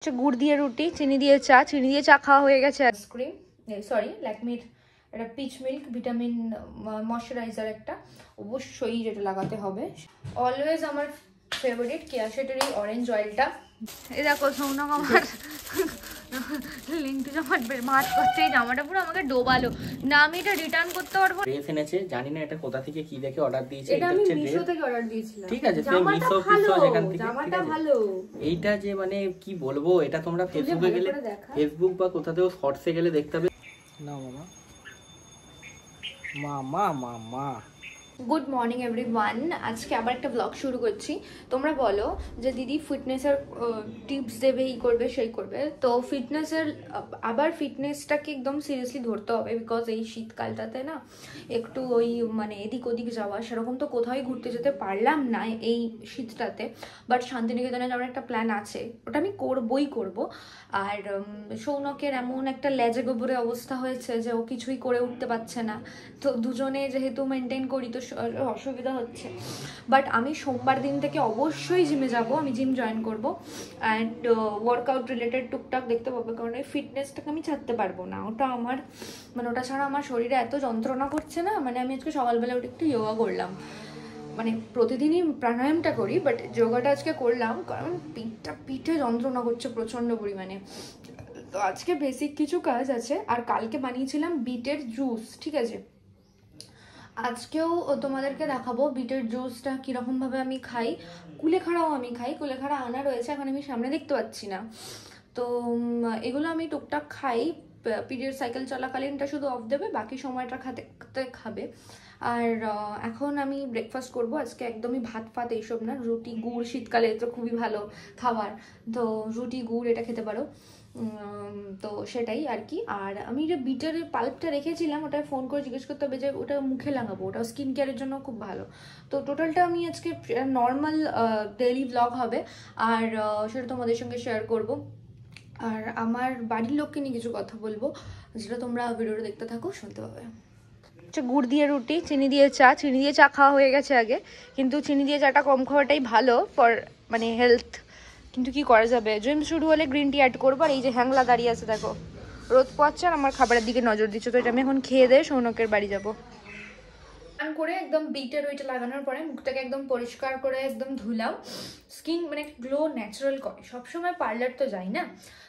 গুড় দিয়ে রুটি, চিনি দিয়ে চা খাওয়া হয়ে গেছে। আইসক্রিম, সরি ল্যাকমির একটা পিচ মিল্ক ভিটামিন ময়শ্চারাইজার একটা অবশ্যই যেটা লাগাতে হবে। অলওয়েজ আমার ফেভারিট কেয়া শেটের এই অরেঞ্জ অয়েলটা। এই দেখো সৌনক আমার লিঙ্কটি জমা মাছ করছে, এই জামাটা পুরো আমাকে ডোবালো না, আমি এটা রিটার্ন করতে পারবো। ড্রেস এনেছে, জানি না এটা কোথা থেকে কি দেখে অর্ডার দিয়েছে। এটা আমি মিশো থেকে অর্ডার দিয়েছিলাম। ঠিক আছে, তুমি মিশো যেখান থেকে, জামাটা ভালো। এইটা যে মানে কি বলবো, এটা তোমরা ফেসবুকে গেলে, ফেসবুক বা কোথাতেও শর্টসে গেলে দেখতে পাবে। না মামা মামা মামা গুড মর্নিং এভরিওয়ান। আজকে আবার একটা ব্লগ শুরু করছি। তোমরা বলো যে দিদি ফিটনেসের টিপস দেবে, এই করবে সেই করবে। তো ফিটনেসের আবার ফিটনেসটাকে একদম সিরিয়াসলি ধরতে হবে, বিকজ এই শীতকালটাতে না একটু ওই মানে এদিক ওদিক যাওয়া সেরকম তো কোথাও ঘুরতে যেতে পারলাম না এই শীতটাতে। বাট শান্তিনিকেতনে যাওয়ার একটা প্ল্যান আছে, ওটা আমি করব। আর সৌনকের এমন একটা লেজে গোবরে অবস্থা হয়েছে যে ও কিছুই করে উঠতে পারছে না। তো দুজনে যেহেতু মেনটেন করি তো অসুবিধা হচ্ছে। বাট আমি সোমবার দিন থেকে অবশ্যই জিমে যাব, আমি জিম জয়েন করব। অ্যান্ড ওয়ার্কআউট রিলেটেড টুকটাক দেখতে পাবো, কারণ এই ফিটনেসটাকে আমি ছাড়তে পারবো না। ওটা আমার মানে ওটা ছাড়া আমার শরীরে এত যন্ত্রণা করছে না। মানে আমি আজকে সকালবেলা উঠে একটু যোগা করলাম, মানে প্রতিদিনই প্রাণায়ামটা করি, বাট যোগাটা আজকে করলাম কারণ পিঠে যন্ত্রণা করছে প্রচণ্ড পরিমাণে। তো আজকে বেসিক কিছু কাজ আছে। আর কালকে বানিয়েছিলাম বিটের জুস, ঠিক আছে। আজকেও তোমাদেরকে দেখাবো বিটের জুসটা কীরকমভাবে আমি খাই। কুলেখাড়াও আমি খাই, কুলেখাড়া আনা রয়েছে, এখন আমি সামনে দেখতে পাচ্ছি না। তো এগুলো আমি টুকটাক খাই। পিরিয়ড সাইকেল চলাকালীনটা শুধু অফ দেবে, বাকি সময়টা খাবে। আর এখন আমি ব্রেকফাস্ট করব আজকে, একদমই ভাত ফাত এইসব না, রুটি গুড়, শীতকালে তো খুবই ভালো খাবার। তো রুটি গুড় এটা খেতে পারো। তো সেটাই আর কি। আর আমি যে বিটের পাল্পটা রেখেছিলাম, ওটা ফোন করে জিজ্ঞেস করতে হবে যে ওটা মুখে লাগাবো, ওটা স্কিন কেয়ারের জন্য খুব ভালো। তো টোটালটা আমি আজকে নর্মাল ডেইলি ব্লগ হবে, আর সেটা তোমাদের সঙ্গে শেয়ার করব। আর আমার বাড়ির লোককে নিয়ে কিছু কথা বলবো, যেটা তোমরা ভিডিওটা দেখতে থাকো, শুনতে পাবে। গুড় দিয়ে রুটি, চিনি দিয়ে চা খাওয়া হয়ে গেছে আগে, কিন্তু চিনি দিয়ে চাটা কম খাওয়াটাই ভালো ফর মানে হেলথ। কিন্তু কি করা যাবে, জিম শুরু হলে গ্রিন টি অ্যাড করবো। আর এই যে হ্যাংলা দাঁড়িয়ে আছে দেখো, রোদ পোয়াচ্ছে আর আমার খাবারের দিকে নজর দিচ্ছে। তো এটা আমি এখন খেয়ে দিয়ে সৌনকের বাড়ি যাবো। স্নান করে একদম বিটের ওইটা লাগানোর পরে মুখটাকে একদম পরিষ্কার করে একদম ধুলাম। স্কিন মানে গ্লো ন্যাচারাল করে, সবসময় পার্লার তো যাই না।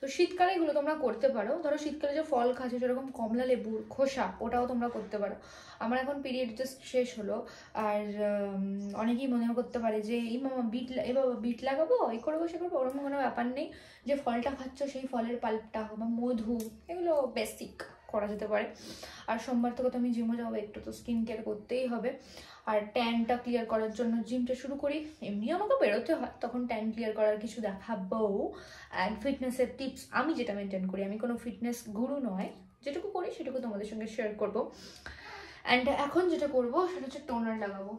তো শীতকালে এগুলো তোমরা করতে পারো। ধরো শীতকালে যে ফল খাচ্ছো, যেরকম কমলা লেবুর খোসা, ওটাও তোমরা করতে পারো। আমার এখন পিরিয়ড জাস্ট শেষ হলো, আর অনেকেই মনে করতে পারে যে এই মামা বিট লাগাবো, এই করবো সে করবো, ওরকম কোনো ব্যাপার নেই। যে ফলটা খাচ্ছ সেই ফলের পাল্পটা বা মধু, এগুলো বেসিক করা যেতে পারে। আর সোমবার থেকে তো আমি জিমে যাবো, একটু তো স্কিন কেয়ার করতেই হবে। আর ট্যানটা ক্লিয়ার করার জন্য জিমটা শুরু করি। এমনি আমাকে বেরোতে হয়, তখন ট্যান ক্লিয়ার করার কিছু দেখাবো। অ্যান্ড ফিটনেসের টিপস আমি যেটা মেনটেন করি, আমি কোনো ফিটনেস গুরু নয়, যেটুকু করি সেটুকু তোমাদের সঙ্গে শেয়ার করবো। অ্যান্ড এখন যেটা করবো সেটা হচ্ছে টোনার লাগাবো।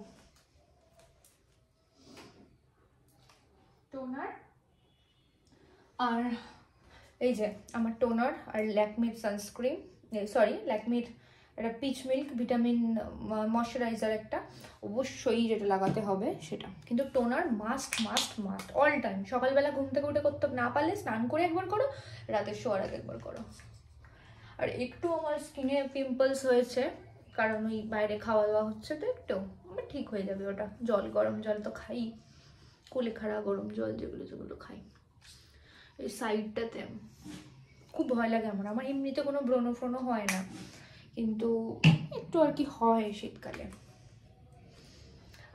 টোনার আর এই যে আমার টোনার আর ল্যাকমির সানস্ক্রিন, সরি ল্যাকমির একটা পিচ মিল্ক ভিটামিন ময়শ্চারাইজার একটা অবশ্যই যেটা লাগাতে হবে সেটা। কিন্তু টোনার মাস্ট অল টাইম। সকালবেলা ঘুম থেকে উঠে করতে না পারলে স্নান করে একবার করো, রাতের শোয়ার আগে একবার করো। আর একটু আমার স্কিনে পিম্পলস হয়েছে, কারণ ওই বাইরে খাওয়া দাওয়া হচ্ছে, তো একটু আমার ঠিক হয়ে যাবে ওটা। গরম জল তো খাই, কুলেখাড়া গরম জল যেগুলো খাই। এই সাইডটাতে খুব ভয় লাগে আমার এমনিতে কোনো ব্রণ ফ্রণ হয় না, কিন্তু একটু আর কি হয় শীতকালে।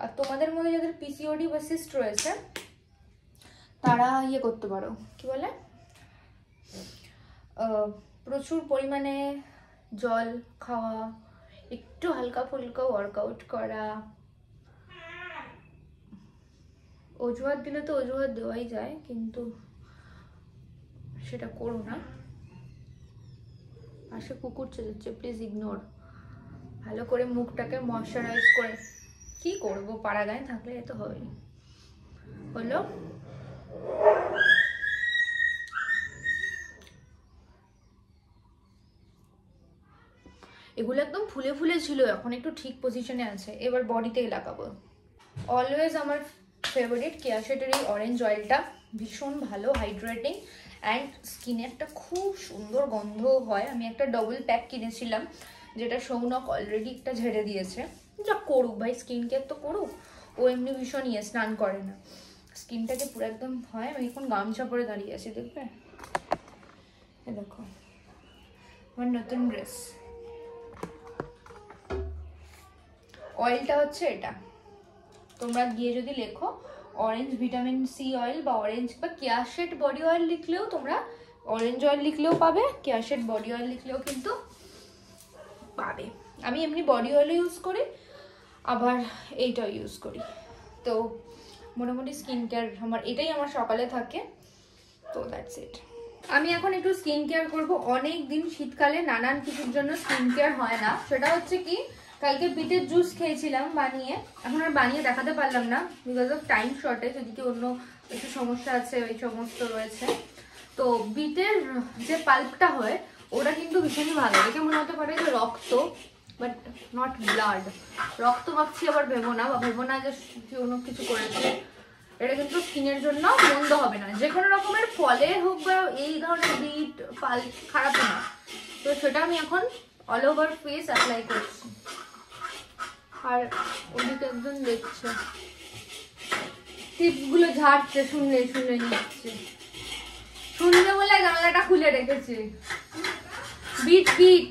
আর তোমাদের মধ্যে যাদের পিসিওডি বা সিস্ট রয়েছে, তারা ইয়ে করতে পারো, কি বলে, প্রচুর পরিমাণে জল খাওয়া, একটু হালকা ফুলকা ওয়ার্কআউট করা। অজুহাত দিলে তো অজুহাত দেওয়াই যায়, কিন্তু সেটা করো না। পাশে কুকুর চেঁচাচ্ছে, প্লিজ ইগনোর। ভালো করে মুখটাকে ময়শ্চারাইজ করে, কি করবো, পাড়া গায়ে থাকলে তো হবেই। হলো এগুলো একদম ফুলে ফুলে ছিল, এখন একটু ঠিক পজিশনে আছে। এবার বডিতে লাগাবো। অলওয়েজ আমার ফেভারিট কেয়া শেটের এই অরেঞ্জ অয়েলটা, ভীষণ ভালো, হাইড্রেটিং অ্যান্ড স্কিনে একটা খুব সুন্দর গন্ধ হয়। আমি একটা ডবল প্যাক কিনেছিলাম, যেটা সৌনক অলরেডি একটা ঝেড়ে দিয়েছে। যা করুক ভাই, স্কিন কেয়ার তো করুক, ও এমনি ভীষণ স্নান করে না, স্কিনটাকে পুরো একদম হয়। আমি এখন গামছা পরে দাঁড়িয়ে আছি, দেখবে দেখো আমার নতুন ড্রেস। অয়েলটা হচ্ছে এটা, তোমরা গিয়ে যদি লেখো অরেঞ্জ ভিটামিন সি অয়েল বা অরেঞ্জ বা কেয়াশেট বডি অয়েল লিখলেও তোমরা, অরেঞ্জ অয়েল লিখলেও পাবে, কেয়াশেট বডি অয়েল লিখলেও কিন্তু পাবে। আমি এমনি বডি অয়েল ইউজ করি, আবার এইটাও ইউজ করি। তো মোটামুটি স্কিন কেয়ার আমার এটাই আমার সকালে থাকে। তো দ্যাটস ইট। আমি এখন একটু স্কিন কেয়ার করবো। অনেক দিন শীতকালে নানান কিছুর জন্য স্কিন কেয়ার হয় না। সেটা হচ্ছে কি, কালকে বিটের জুস খেয়েছিলাম বানিয়ে, এখন আর বানিয়ে দেখাতে পারলাম না বিকজ অফ টাইম শর্টেজ, ওদিকে অন্য একটু সমস্যা আছে, ওই সমস্ত রয়েছে। তো বিটের যে পাল্পটা হয় ওটা কিন্তু ভীষণই ভালো। দেখে মনে হতে পারে যে রক্ত, বাট নট ব্লাড। রক্ত ভাবছি আবার ভেবো না, বা ভেবো না যে অন্য কিছু করেছে। এটা কিন্তু স্কিনের জন্য মন্দ হবে না, যে কোনো রকমের ফলে হোক বা এই ধরনের বিট পাল্প খারাপ না। তো সেটা আমি এখন অল ওভার ফেস অ্যাপ্লাই করছি। আর ওদিকে একজন দেখছে, টিপসগুলো ঝাড়ছে, শুনলে শুনে নিচ্ছে, শুনলে বলে জানলাটা খুলে রেখেছে। বিট বিট।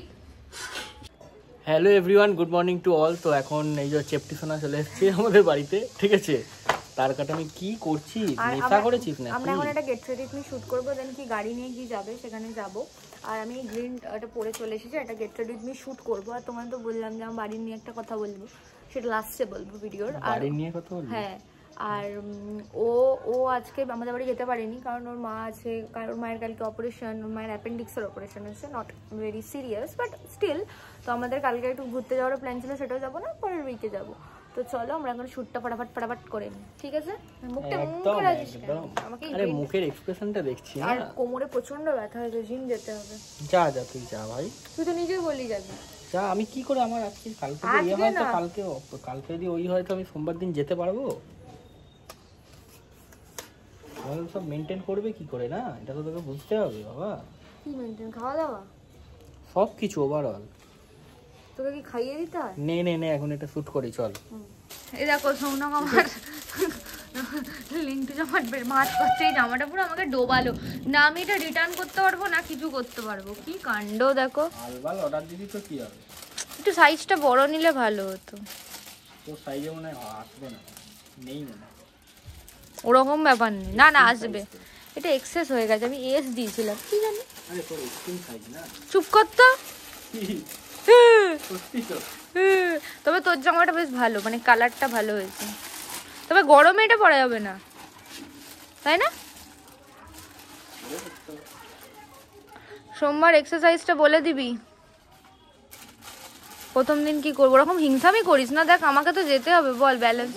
Hello everyone, good morning to all. তো এখন এই যে চেপটি সোনা চলে এসেছে আমাদের বাড়িতে, ঠিক আছে। তার কাটা আমি কি করছি, নেশা করেছিস না? আমরা এখন একটা get ready with me shoot করবো, দেন কি গাড়ি নিয়ে গিয়ে যাবে, সেখানে যাব। আর আমি গ্রিন এটা পরে চলে এসেছি, একটা get ready with me shoot করবো। আর তোমার তো বললাম যে আমার বাড়ি নিয়ে একটা কথা বলবো, সেটা লাস্টে বলবো ভিডিওর। আর বাড়ি নিয়ে কথা বলবো, হ্যাঁ। আর ও আজকে আমাদের বাড়ি যেতে পারেনি, কারণ ওর মা আছে, কারণ ওর মায়ের কালকে অপারেশন, ওর মায়ের অ্যাপেন্ডিক্সের অপারেশন আছে, not very serious but still. তো আমাদের কালকে একটু ঘুরতে যাওয়ার প্ল্যান ছিল, সেটাও যাবো না, পরের উইকে যাবো। তো চলো আমরা এখন শুটটা ফটাফট করে নিই, ঠিক আছে? মুখটা মুখে রাখিস কেন? আমাকে আরে মুখের এক্সপ্রেশনটা দেখছি। আর কোমরে প্রচন্ড ব্যথা হয়েছে, জিম যেতে হবে। যা যা, তুই যা ভাই, তুই তো নিজেই বললি যাবি। যা, আমি কি করে, আমার আজকে কালকে ইয়ে হয় তো, কালকে যদি ওই হয় তো আমি সোমবার দিন যেতে পারবো? তাহলে সব মেনটেন করবে কি করে, না? এটা তো তোকে বুঝতে হবে বাবা। কি মেনটেন? খাওয়া দাওয়া সব কিছু ওভারঅল। তোকে কি খাইয়ে দিতে হয়? নে এখন এটা শুট করি, চল। এই দেখো সৌনক আমার লিঙ্কটু জামার মাছ করছে, এই জামাটা পুরো আমাকে ডোবালো না। আমি এটা রিটার্ন করতে পারবো না কিছু করতে পারবো, কি কাণ্ড দেখো। আলবাল অর্ডার দিবি তো কি হবে? একটু সাইজটা বড় নিলে ভালো হতো। তোর সাইজে মনে হয় আসবে না, নেই মনে হয়। ওরকম ব্যাপার নেই, না আসবে। এটা এক্সেস হয়ে গেছে, আমি এস দিয়েছিলাম, কি জানি। আরে তোর স্কিন সাইজ না। চুপ কর তো। সত্যি তো। তবে তোর জামাটা বেশ ভালো, মানে কালারটা ভালো হয়েছে। তবে গরমে এটা পরা যাবে না, তাই না? সোমবার এক্সারসাইজটা বলে দিবি। প্রথম দিন কি করবো, ওরকম হিংসামি করিস না। দেখ আমাকে তো যেতে হবে, বল ব্যালেন্স।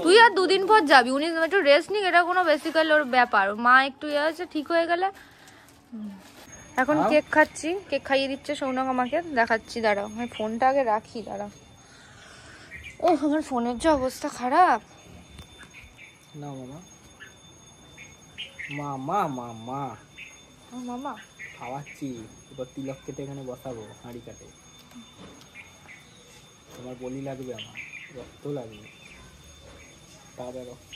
তুই আর দুদিন পর যাবি, উনি একটু রেস্ট নিক, এটা কোনো বেসিক্যালি ওর ব্যাপার। মা একটু ইয়ে আছে, ঠিক হয়ে গেলে। এখন কেক খাচ্ছি, কেক খাইয়ে দিচ্ছে সৌনক আমাকে, দেখাচ্ছি। দাঁড়াও, আমি ফোনটা আগে রাখি, দাঁড়াও। ও আমার ফোনের যে অবস্থা খারাপ। না মামা খাওয়াচ্ছি, এবার তিলক কেটে এখানে বসাবো, হাঁড়ি কাটে। তোমার বলি লাগবে, আমার রক্ত লাগবে, তাজা রক্ত।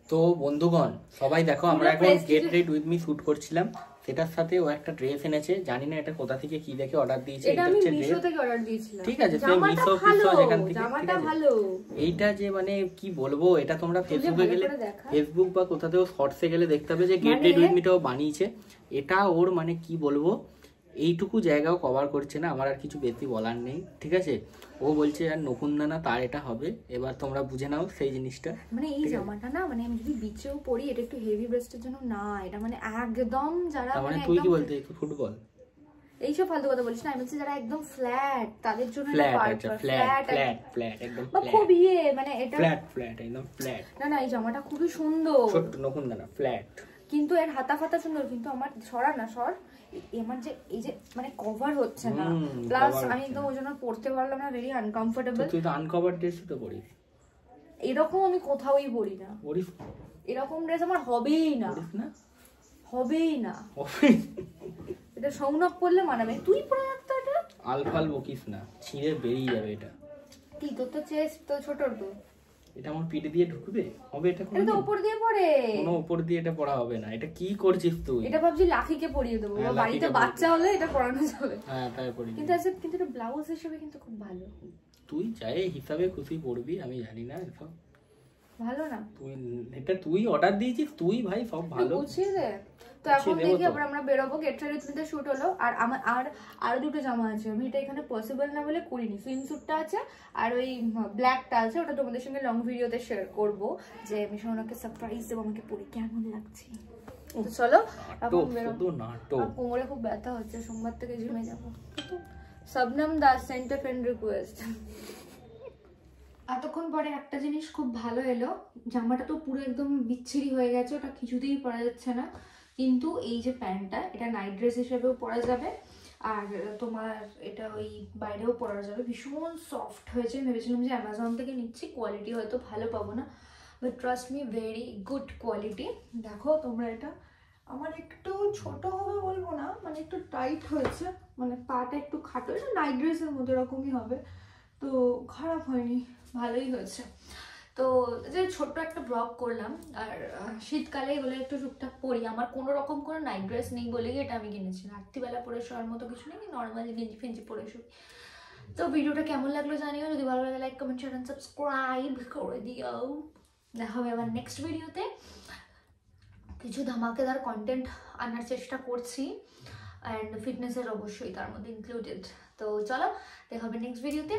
তো বন্ধুগণ সবাই দেখো, আমরা এখন get ready with me shoot করছিলাম, সেটার সাথে ও একটা ড্রেস এনেছে। জানি না এটা কোথা থেকে কি দেখে অর্ডার দিয়েছে। এটা আমি মিশো থেকে অর্ডার দিয়েছিলাম, ঠিক আছে? সেই মিশো পিশো যেখান থেকে, জামাটা ভালো। এইটা যে মানে কি বলবো, এটা তোমরা ফেসবুকে গেলে, ফেসবুক বা কোথাতেও শর্টসে গেলে দেখতে হবে যে গেট রেডি উইথ মিটাও বানিয়েছে। এটা ওর মানে কি বলবো, এইটুকু জায়গাও কভার করছে না, আমার আর কিছু বেশি বলার নেই, ঠিক আছে? ও বলছে আর নকুনদানা তার এটা হবে, এবার তোমরা বুঝে নাও সেই জিনিসটা। মানে এই জামাটা না, মানে আমি যদি বিচেও পরি, এটা একটু হেভি ব্রেস্টের জন্য না, এটা মানে একদম যারা মানে তুই কি বলতে ফুটবল এইসব ফালতু কথা বলিস না। আমি বলছি যারা একদম ফ্ল্যাট, তাদের জন্য ফ্ল্যাট একদম খুব ইয়ে, মানে এটা ফ্ল্যাট একদম ফ্ল্যাট। না এই জামাটা খুবই সুন্দর, ছোট নকুনদানা ফ্ল্যাট, কিন্তু এর হাতা ফাতা সুন্দর। কিন্তু আমার সর আমার যে এই যে মানে কভার হচ্ছে না, প্লাস আমি তো ওই জন্য পড়তে পারলাম না, ভেরি আনকমফোর্টেবল। তুই তো আনকভার ড্রেস তো পরিস। এরকম আমি কোথাওই পরি না, পরিস এরকম ড্রেস আমার হবেই না, হবেই না। এটা সৌনক পরলে মানাবে, তুই পরে রাখতো এটা। আলফাল বকিস না, ছিঁড়ে বেরিয়ে যাবে এটা। কি তোর তো চেস্ট তো ছোট, তো এটা আমার পিঠে দিয়ে ঢুকবে হবে? এটা এটা তো উপর দিয়ে পরে, কোনো উপর দিয়ে এটা পড়া হবে না। এটা কি করছিস তুই? এটা ভাবছি লাখিকে পরিয়ে দেবো, বাড়িতে বাচ্চা হলে এটা পরানো যাবে। হ্যাঁ তাই পরি, কিন্তু আচ্ছা, কিন্তু এটা ব্লাউজ হিসেবে কিন্তু খুব ভালো। তুই চাই হিসাবে খুশি পড়বি, আমি জানি না এসব ভালো না। তুই এটা তুই অর্ডার দিয়েছিস, তুই ভাই সব ভালো বুঝিয়ে দে। তো এখন দেখি আবার আমরা বেরোবো, গেট রেডি শুট হলো। আর আমার আরো দুটো জামা আছে, আমি এটা এখানে পসিবল না বলে করিনি। সুইম স্যুটটা আছে আর ওই ব্ল্যাকটা আছে, ওটা তোমাদের সঙ্গে লং ভিডিওতে শেয়ার করবো, যে আমি সোনাকে সারপ্রাইজ দেবো আমাকে পরে কেমন লাগছে। তো চলো এখন বেরোবো, কোমরে খুব ব্যথা হচ্ছে, সোমবার থেকে জিমে যাবো। Shabnam Das sent a friend request. এতক্ষণ পরে একটা জিনিস খুব ভালো এলো, জামাটা তো পুরো একদম বিচ্ছিরি হয়ে গেছে, ওটা কিছুতেই পরা যাচ্ছে না, কিন্তু এই যে প্যান্টটা, এটা নাইট ড্রেস হিসেবেও পরা যাবে, আর তোমার এটা ওই বাইরেও পরা যাবে। ভীষণ সফট হয়েছে, ভেবেছিলাম যে অ্যামাজন থেকে নিচ্ছি, কোয়ালিটি হয়তো ভালো পাবো না, but trust me very good quality. দেখো তোমরা, এটা আমার একটু ছোট হবে বলবো না, মানে একটু টাইট হয়েছে, মানে পাটা একটু খাটো, এটা নাইট ড্রেসের মতো এরকমই হবে, তো খারাপ হয়নি, ভালোই হয়েছে। তো যে ছোট্ট একটা ব্লগ করলাম, আর শীতকালে এগুলো একটু টুকটাক পরি, আমার কোনো রকম কোনো নাইট ড্রেস নেই বলেই এটা আমি কিনেছি, রাত্রিবেলা পরে শোয়ার মতো কিছু নেই, নর্মালি গেঞ্জি ফেঞ্জি পরে শুই। তো ভিডিওটা কেমন লাগলো জানিও, যদি ভালো লাগে লাইক কমেন্ট শেয়ার সাবস্ক্রাইব করে দিও। দেখা হবে আবার নেক্সট ভিডিওতে, কিছু ধামাকেদার কন্টেন্ট আনার চেষ্টা করছি, অ্যান্ড ফিটনেসের অবশ্যই তার মধ্যে ইনক্লুডেড। তো চলো দেখা হবে নেক্সট ভিডিওতে।